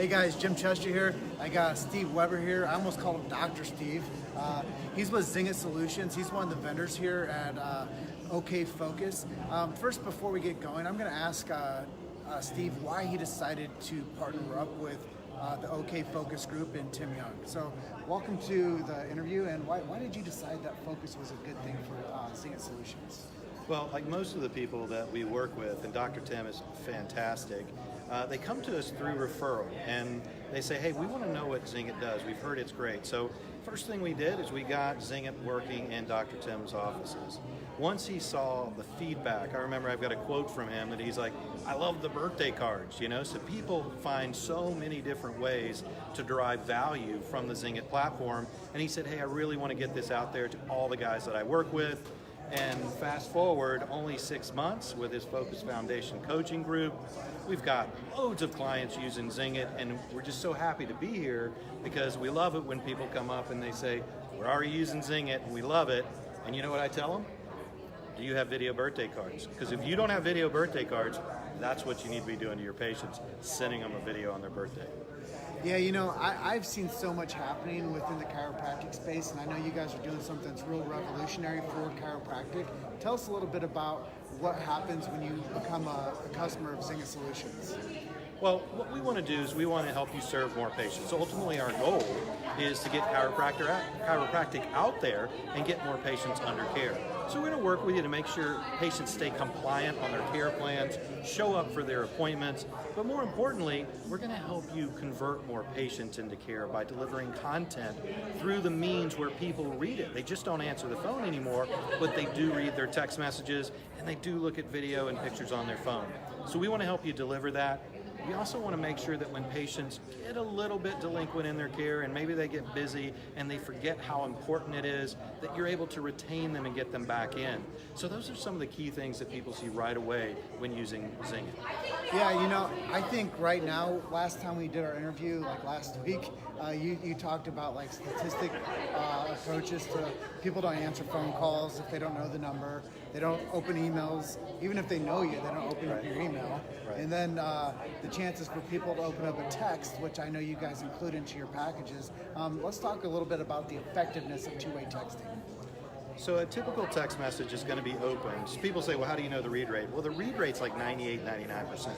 Hey guys, Jim Chester here. I got Steve Weber here. I almost called him Dr. Steve. He's with Zing It Solutions. He's one of the vendors here at OK Focus. First, before we get going, I'm going to ask Steve why he decided to partner up with the OK Focus group and Tim Young. So welcome to the interview, and why did you decide that Focus was a good thing for Zing It Solutions? Well, like most of the people that we work with, and Dr. Tim is fantastic, they come to us through referral, and they say, hey, we want to know what Zing It does. We've heard it's great. So first thing we did is we got Zing It working in Dr. Tim's offices. Once he saw the feedback, I remember I've got a quote from him that he's like, I love the birthday cards, so people find so many different ways to derive value from the Zing It platform. And he said, hey, I really want to get this out there to all the guys that I work with. And fast forward only 6 months with his Focus Foundation coaching group, we've got loads of clients using Zing It, and we're just so happy to be here because we love it when people come up and they say, we're already using Zing It and we love it. And you know what I tell them? Do you have video birthday cards? Because if you don't have video birthday cards, that's what you need to be doing to your patients, sending them a video on their birthday. Yeah, I've seen so much happening within the chiropractic space, and I know you guys are doing something that's real revolutionary for chiropractic. Tell us a little bit about what happens when you become a customer of Zing It Solutions. Well, what we want to do is we want to help you serve more patients. Ultimately, our goal is to get chiropractic out there and get more patients under care. So we're going to work with you to make sure patients stay compliant on their care plans, show up for their appointments, but more importantly, we're going to help you convert more patients into care by delivering content through the means where people read it. They just don't answer the phone anymore, but they do read their text messages and they do look at video and pictures on their phone. So we want to help you deliver that. We also want to make sure that when patients get a little bit delinquent in their care and maybe they get busy and they forget how important it is, that you're able to retain them and get them back in. So those are some of the key things that people see right away when using Zing It. Yeah, I think right now, last time we did our interview, like last week, you talked about like statistic approaches to people don't answer phone calls if they don't know the number, they don't open emails, even if they know you, they don't open up your email. Right. And then the chances for people to open up a text, which I know you guys include into your packages. Let's talk a little bit about the effectiveness of two-way texting. So a typical text message is going to be opened. So people say, well, how do you know the read rate? Well, the read rate's like 98, 99%.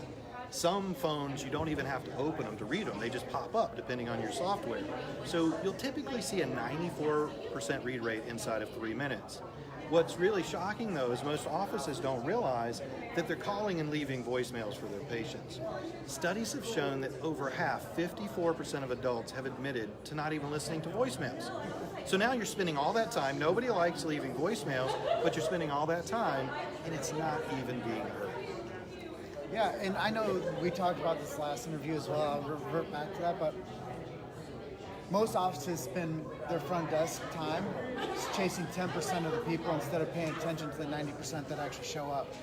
Some phones, you don't even have to open them to read them. They just pop up depending on your software. So you'll typically see a 94% read rate inside of 3 minutes. What's really shocking, though, is most offices don't realize that they're calling and leaving voicemails for their patients. Studies have shown that over half, 54% of adults, have admitted to not even listening to voicemails. So now you're spending all that time, nobody likes leaving voicemails, but you're spending all that time, and it's not even being heard. Yeah, and I know we talked about this last interview as well. I'll revert back to that, but most offices spend their front desk time chasing 10% of the people instead of paying attention to the 90% that actually show up.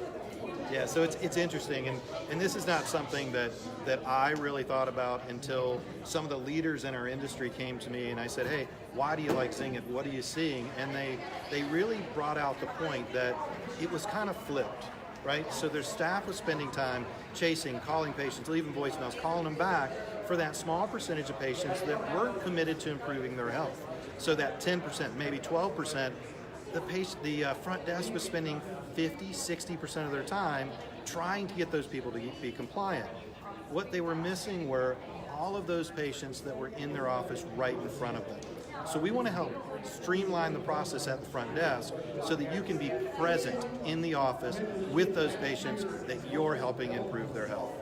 Yeah, so it's interesting, and this is not something that I really thought about until some of the leaders in our industry came to me and I said, hey, why do you like Zing It? What are you seeing? And they really brought out the point that it was kind of flipped, right? So their staff was spending time chasing, calling patients, leaving voicemails, calling them back for that small percentage of patients that weren't committed to improving their health. So that 10%, maybe 12%, the front desk was spending 50, 60% of their time trying to get those people to be compliant. What they were missing were all of those patients that were in their office right in front of them. So we want to help streamline the process at the front desk so that you can be present in the office with those patients that you're helping improve their health.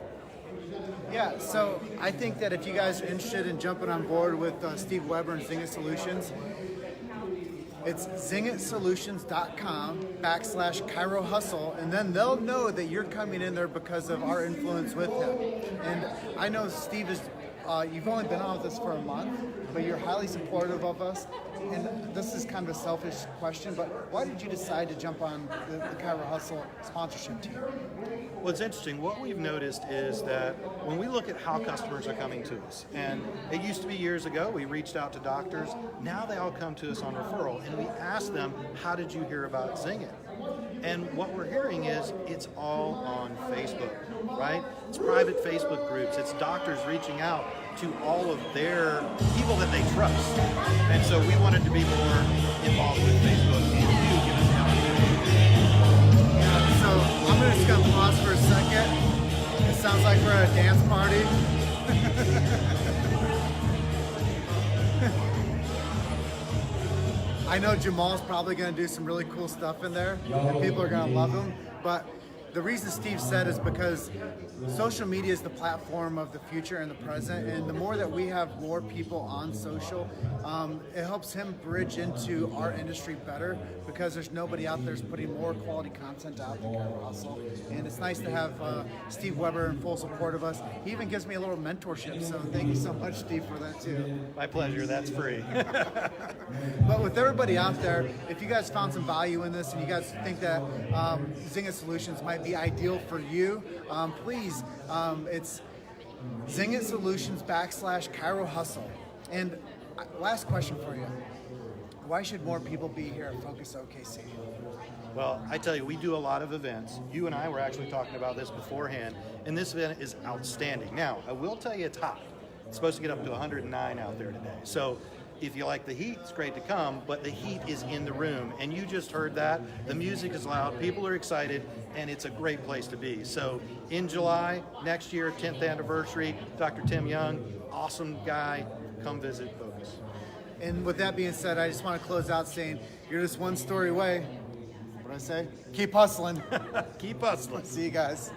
Yeah, so I think that if you guys are interested in jumping on board with Steve Weber and Zing It Solutions, it's zingitsolutions.com/Chiro Hustle, and then they'll know that you're coming in there because of our influence with him. And I know Steve is, you've only been on with us for a month, but you're highly supportive of us. And this is kind of a selfish question, but why did you decide to jump on the Chiro Hustle sponsorship team? Well, it's interesting. What we've noticed is that when we look at how customers are coming to us, and it used to be years ago, we reached out to doctors. Now they all come to us on referral, and we ask them, how did you hear about Zing It? And what we're hearing is it's all on Facebook, right? It's private Facebook groups. It's doctors reaching out to all of their people that they trust. And so we wanted to be more involved with Facebook. And you give us the opportunity. Yeah, so I'm just going to pause for a second. It sounds like we're at a dance party. I know Jamal's probably going to do some really cool stuff in there, and people are going to love him. But the reason Steve said is because social media is the platform of the future and the present, and the more that we have more people on social, it helps him bridge into our industry better, because there's nobody out there who's putting more quality content out than Kyro Hustle. And it's nice to have Steve Weber in full support of us. He even gives me a little mentorship, so thank you so much, Steve, for that too. My pleasure, that's free. But with everybody out there, if you guys found some value in this and you guys think that Zingit Solutions might be ideal for you, please, it's Zingit Solutions /Kyro Hustle. And last question for you. Why should more people be here at Focus OKC? Well, I tell you, we do a lot of events. You and I were actually talking about this beforehand, and this event is outstanding. Now, I will tell you it's hot. It's supposed to get up to 109 out there today. So if you like the heat, it's great to come, but the heat is in the room, and you just heard that. The music is loud, people are excited, and it's a great place to be. So in July, next year, 10th anniversary, Dr. Tim Young, awesome guy, come visit Focus. And with that being said, I just want to close out saying, you're just one story away. What did I say? Keep hustling. Keep hustling. See you guys.